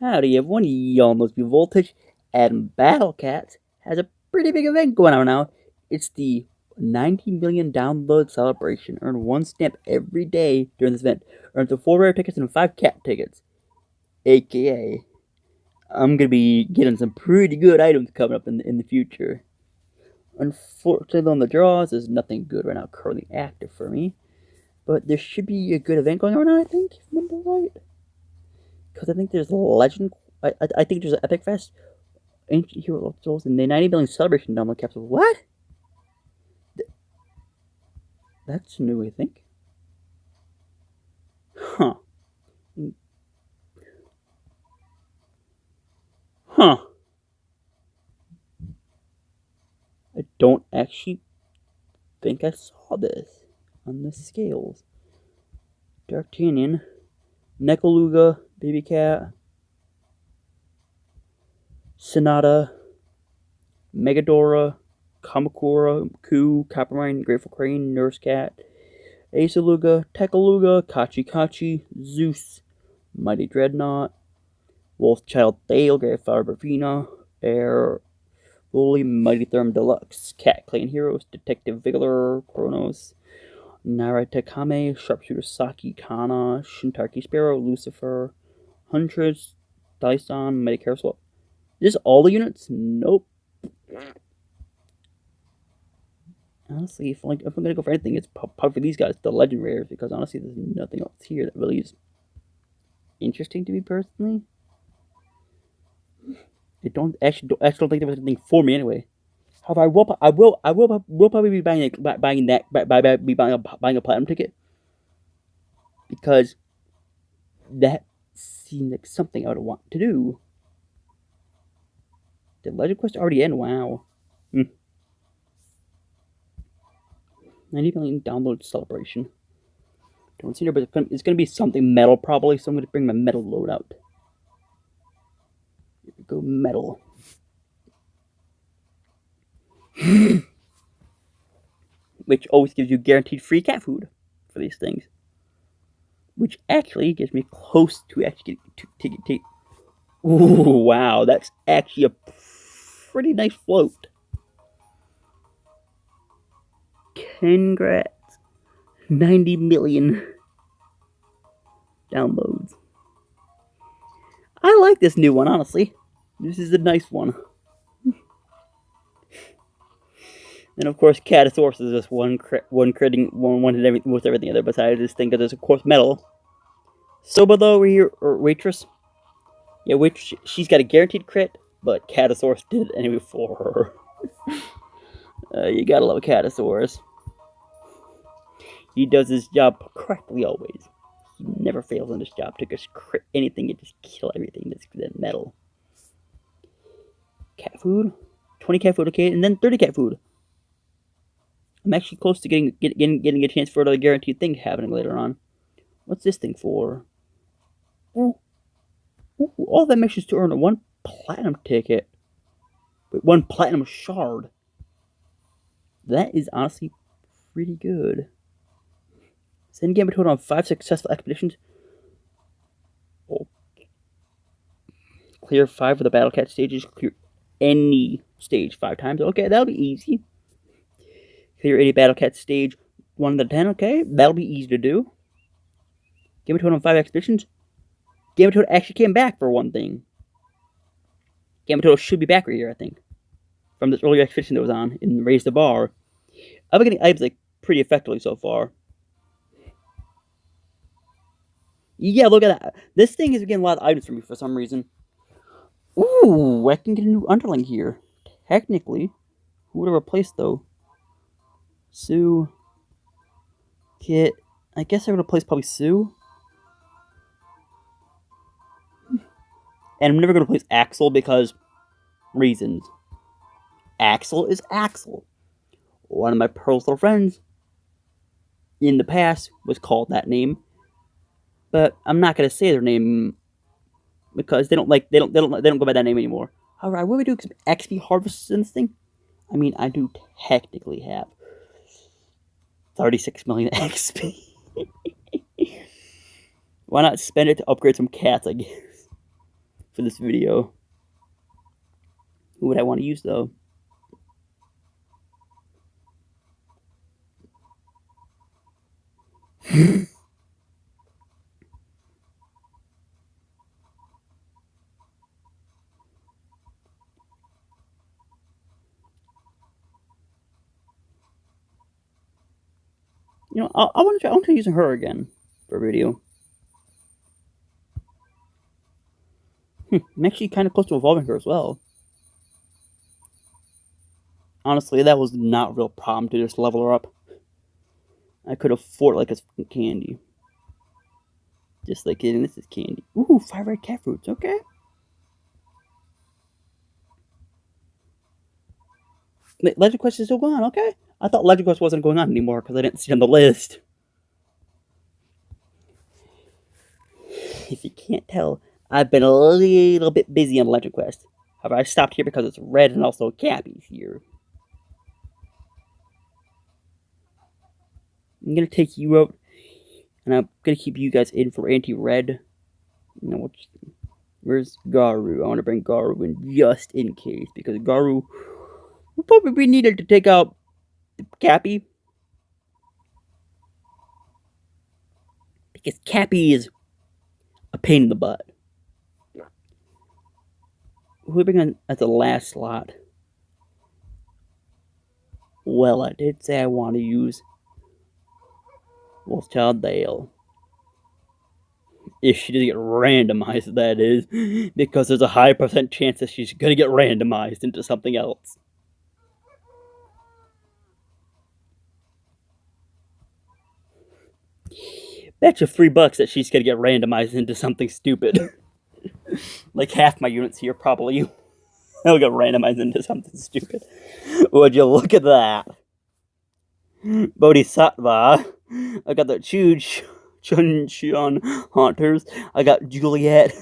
Howdy everyone, y'all must be Voltage, and Battle Cats has a pretty big event going on now. It's the 90 million download celebration. Earn one stamp every day during this event. Earn the 4 rare tickets and 5 cat tickets. AKA, I'm gonna be getting some pretty good items coming up in the future. Unfortunately on the draws, there's nothing good right now currently active for me. But there should be a good event going on now, I think, if I remember right. Because I think there's Legend. I think there's an Epic Fest, Ancient Hero of Souls, and the 90 million celebration download capsule. What? That's new, I think. Huh. Huh. I don't actually think I saw this on the scales. D'Artagnan, Neckaluga, Baby Cat, Sonata, Megadora, Kamakura, Ku, Coppermine, Grateful Crane, Nurse Cat, Asaluga, Tekaluga, Kachi, Zeus, Mighty Dreadnought, Wolfchild Thale, Greyfire Bravina, Air, Bully, Mighty Therm Deluxe, Cat Clan Heroes, Detective Vigilor, Kronos, Naratakame, Sharpshooter Saki, Kana, Shintarki Sparrow, Lucifer, Huntress, Dyson, Medicare Swap. Is this all the units? Nope. Honestly, if I'm gonna go for anything, it's probably for these guys, the legend rares, because honestly, there's nothing else here that really is interesting to me personally. I don't think there was anything for me anyway. However, I will probably be buying a platinum ticket, because that seems like something I would want to do. Did Legend Quest already end? Wow. 90 million download celebration. Don't see there, but it's gonna be something metal probably, so I'm gonna bring my metal load out. Here we go, metal. Which always gives you guaranteed free cat food for these things. Which actually gets me close to actually getting. Ooh, wow, that's actually a pretty nice float. Congrats. 90 million downloads. I like this new one, honestly. This is a nice one. And of course, Catasaurus is just one critting most everything other besides this thing, because there's of course metal. Soba though over here, or Waitress. Yeah, Waitress, she's got a guaranteed crit, but Catasaurus did it anyway for her. You gotta love Catasaurus. He does his job correctly always. He never fails on this job to just crit anything and just kill everything that's metal. Cat food? 20 cat food, okay, and then 30 cat food. I'm actually close to getting a chance for another guaranteed thing happening later on. What's this thing for? Ooh, all that missions to earn a 1 platinum ticket. Wait, 1 platinum shard. That is honestly pretty good. Send game a total of 5 successful expeditions. Oh. Clear 5 of the Battle Cat stages. Clear any stage 5 times. Okay, that'll be easy. Clear 80 Battle Cat stage 1 to 10. Okay, that'll be easy to do. Game a total of 5 expeditions. Game of Total actually came back for one thing. Game of Total should be back right here, I think, from this earlier expedition that was on and Raise the Bar. I've been getting items like pretty effectively so far. Yeah, look at that. This thing is getting a lot of items for me for some reason. Ooh, I can get a new underling here. Technically, who would have replaced though? Sue, Kit. I guess I would replace probably Sue. And I'm never going to replace Axel because reasons. Axel is Axel. One of my personal friends in the past was called that name, but I'm not going to say their name because they don't go by that name anymore. However, I will be doing some XP harvests in this thing. I mean, I do technically have 36 million XP. Why not spend it to upgrade some cats, I guess? for this video. Who would I want to use though? You know, I want to try using her again for a video. I'm actually kind of close to evolving her as well. Honestly, that was not a real problem to just level her up. I could afford it like it's candy. Just like it, and this is candy. Ooh, 5 red cat fruits, okay. Legend Quest is still going on, okay. I thought Legend Quest wasn't going on anymore because I didn't see it on the list. If you can't tell, I've been a little bit busy on Legend Quest. However, I stopped here because it's red and also Cappy's here. I'm going to take you out, and I'm going to keep you guys in for anti-red. You know, where's Garu? I want to bring Garu in just in case, because Garu will probably be needed to take out Cappy. Because Cappy is a pain in the butt. Who are we bringing at the last slot? Well, I did say I want to use Wolfchild Dale. If she doesn't get randomized, that is. Because there's a high % chance that she's going to get randomized into something else. Bet you $3 that she's going to get randomized into something stupid. Like half my units here probably will get randomized into something stupid. Would you look at that? Bodhisattva. I got the Chun Haunters. I got Juliet.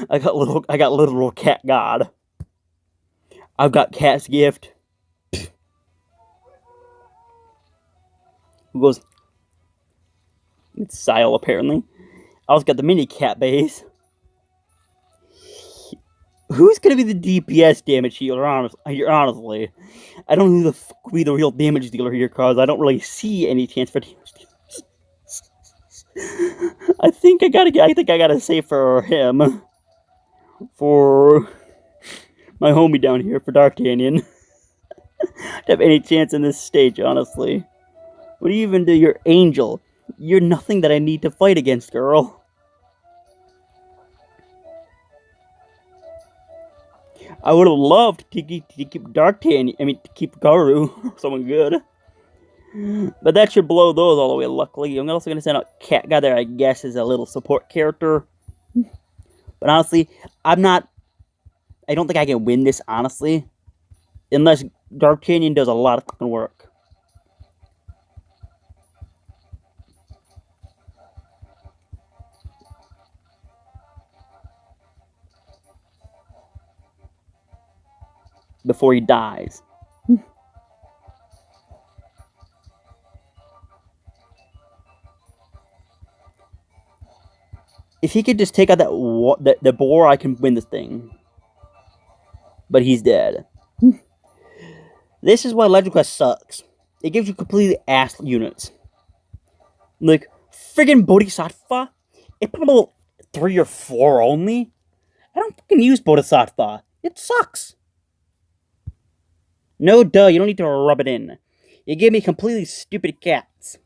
I got literal Cat God. I've got Cat's Gift. Who goes? It's Sile apparently. I also got the mini cat base. Who's gonna be the DPS damage healer? Honestly, I don't know who the fuck will be the real damage dealer here, cause I don't really see any chance for damage dealers. I think I gotta say for him, for my homie down here, for D'Artagnan, to have any chance in this stage. Honestly, what do you even do? You're Angel. You're nothing that I need to fight against, girl. I would have loved to keep D'Artagnan, to keep Garu, someone good. But that should blow those all the way, luckily. I'm also going to send out Cat Guy there, I guess, as a little support character. But honestly, I don't think I can win this, honestly. Unless D'Artagnan does a lot of fucking work. Before he dies. If he could just take out the boar, I can win this thing. But he's dead. This is why Legend Quest sucks. It gives you completely ass units. Like, friggin' Bodhisattva? It put level 3 or 4 only? I don't fucking use Bodhisattva. It sucks. No, duh, you don't need to rub it in. You gave me completely stupid cats.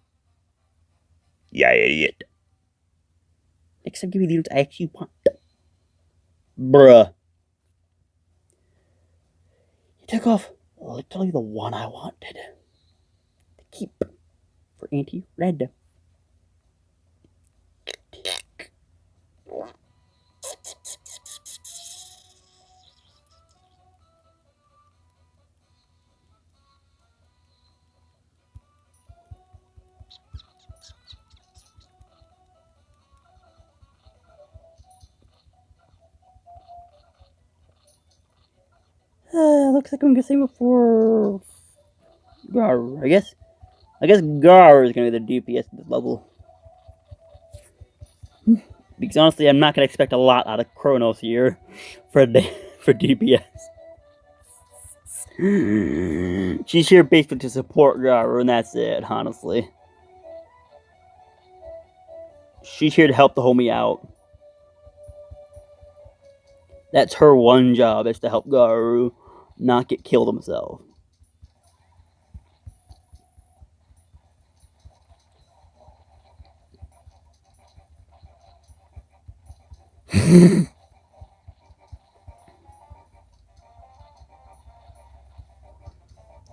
Yeah, idiot. Next time, give me the units I actually want. Bruh. You took off literally the one I wanted to keep for anti-red. Looks like I'm gonna save it for Gar, I guess. I guess Gar is gonna be the DPS at this level. Because honestly, I'm not going to expect a lot out of Kronos here for DPS. She's here basically to support Garu, and that's it, honestly. She's here to help the homie out. That's her one job, is to help Garu not get killed himself.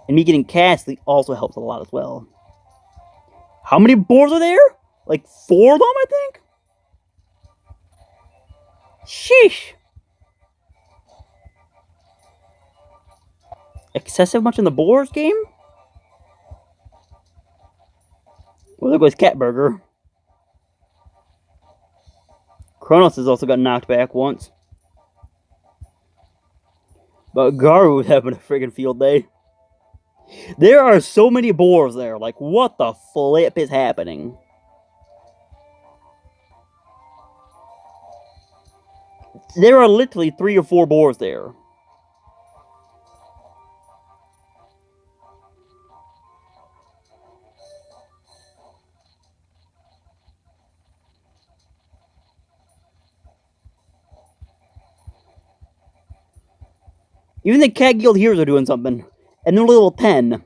And me getting Castley also helps a lot as well. How many boars are there? Like 4 of them, I think? Sheesh. Excessive much in the boars game? Well, there goes Catburger. Kronos has also got knocked back once. But Garu was having a friggin' field day. There are so many boars there. Like, what the flip is happening? There are literally 3 or 4 boars there. Even the Cat Guild Heroes are doing something. And they're level 10.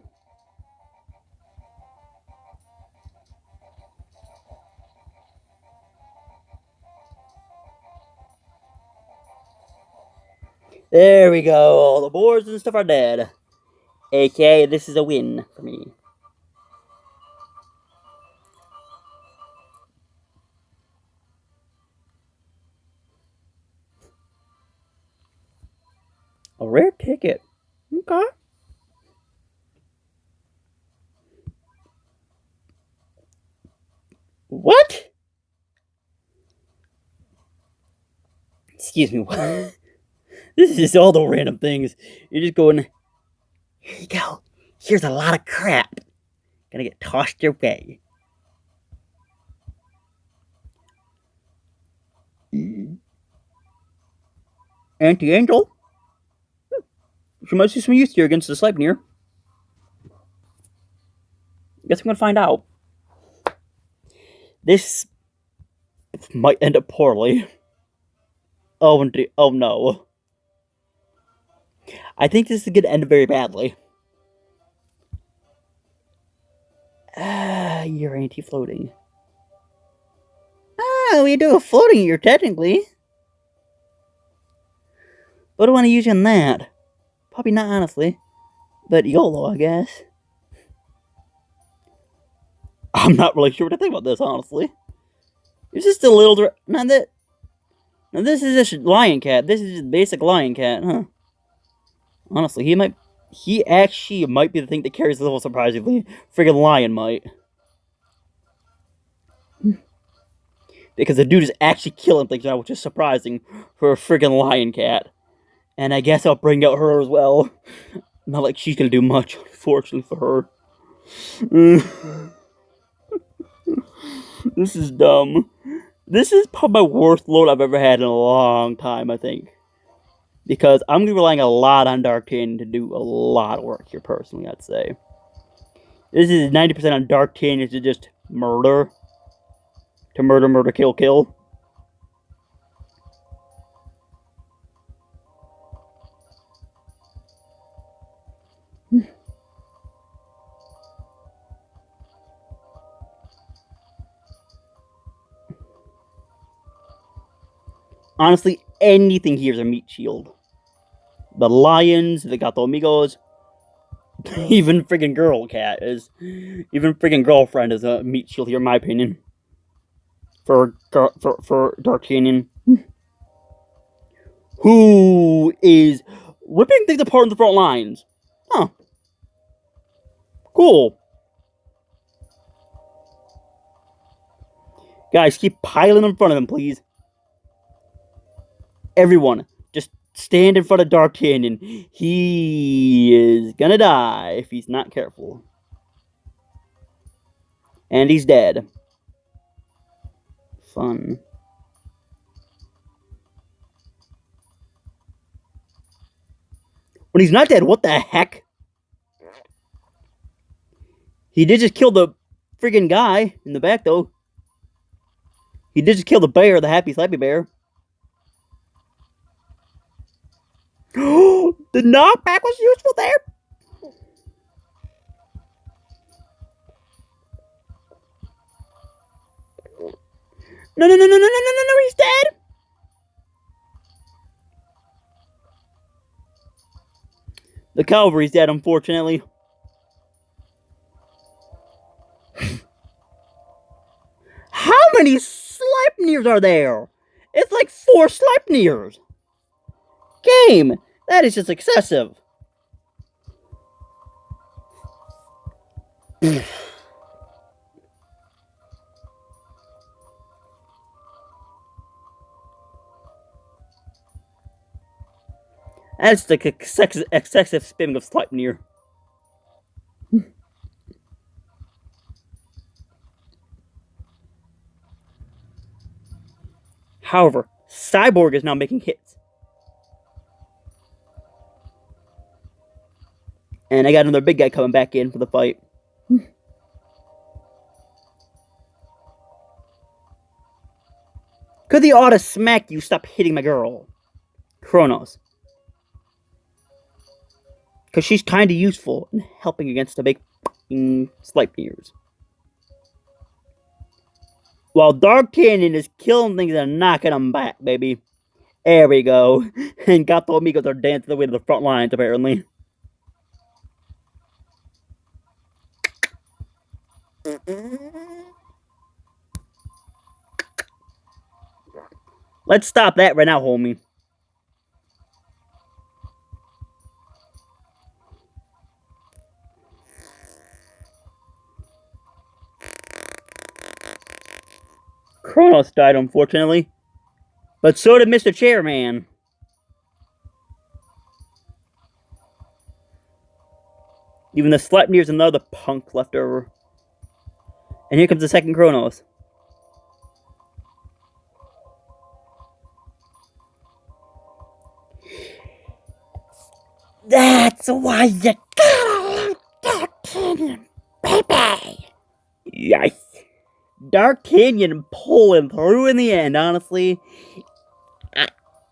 There we go. All the boars and stuff are dead. AKA, this is a win for me. A rare ticket. Okay. What? Excuse me. What? This is all the random things. You're just going, here you go. Here's a lot of crap. Gonna get tossed your way. Anti-Angel? She might see some use here against the Sleipnir. Guess I'm gonna find out. This might end up poorly. Oh no. I think this is gonna end very badly. You're anti-floating. Oh, we do a floating here, technically. What do I want to use on that? Probably not, honestly. But YOLO, I guess. I'm not really sure what to think about this, honestly. It's just a little... Now this is just Lion Cat. This is just basic Lion Cat, huh? Honestly, he actually might be the thing that carries the level surprisingly. Friggin' Lion might. Because the dude is actually killing things now, which is surprising for a friggin' Lion Cat. And I guess I'll bring out her as well. Not like she's gonna do much, unfortunately for her. This is dumb. This is probably my worst load I've ever had in a long time, I think. Because I'm going to be relying a lot on D'Artagnan to do a lot of work here, personally, I'd say. This is 90% on D'Artagnan to just murder. To murder, murder, kill, kill. Honestly, anything here is a meat shield. The lions, the Gato Amigos, even friggin' Girl Cat is, even friggin' Girlfriend is a meat shield here, in my opinion. For D'Artagnan. Who is ripping things apart in the front lines. Huh. Cool. Guys, keep piling in front of him, please. Everyone, just stand in front of D'Artagnan. He is gonna die if he's not careful. And he's dead. Fun. When he's not dead, what the heck? He did just kill the friggin' guy in the back, though. He did just kill the bear, the happy slappy bear. The knockback was useful there. No, he's dead. The cavalry's dead, unfortunately. How many Sleipnirs are there? It's like 4 Sleipnirs. Game, that is just excessive. That's the excessive spamming of Sleipnir. However, Cyborg is now making hits. And I got another big guy coming back in for the fight. Could the oughta smack you stop hitting my girl? Kronos. Because she's kind of useful in helping against the big Sleipnirs. While Dark Canyon is killing things and knocking them back, baby. There we go. And Gato Amigos are dancing away to the front lines, apparently. Let's stop that right now, homie. Kronos died, unfortunately. But so did Mr. Chairman. Even the Sleipnir's another punk left over. And here comes the second Kronos. That's why you gotta love Dark Canyon, baby! Yes. Dark Canyon pulling through in the end, honestly.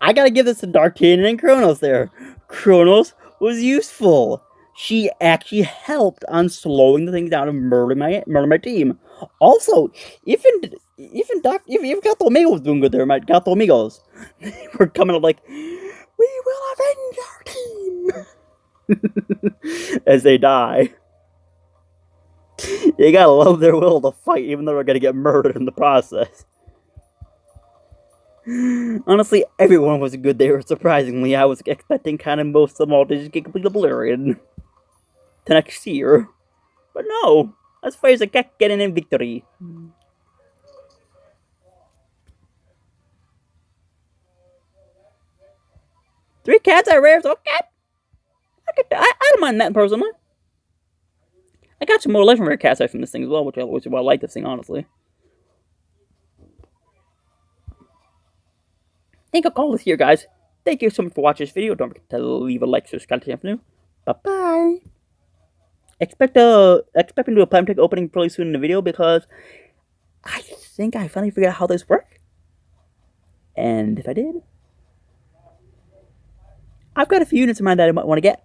I gotta give this to Dark Canyon and Kronos there. Kronos was useful. She actually helped on slowing the things down and murder my team. Also, even Gato Amigos was doing good there, my Gato Amigos. They were coming up like, we will avenge our team! As they die. You gotta love their will to fight, even though they're gonna get murdered in the process. Honestly, everyone was good there, surprisingly. I was expecting kind of most of them all to just get completely obliterated to next year. But no, let's face it, kept getting in victory. Three cats are rare, so okay. I don't mind that personally. I got some more legendary cats from this thing as well, which is why I like this thing, honestly. I think I'll call this here, guys. Thank you so much for watching this video. Don't forget to leave a like, subscribe to the channel. Bye-bye. Expecting to do a Prime Tech opening pretty soon in the video because I think I finally figured out how this works. And if I did, I've got a few units in mind that I might want to get.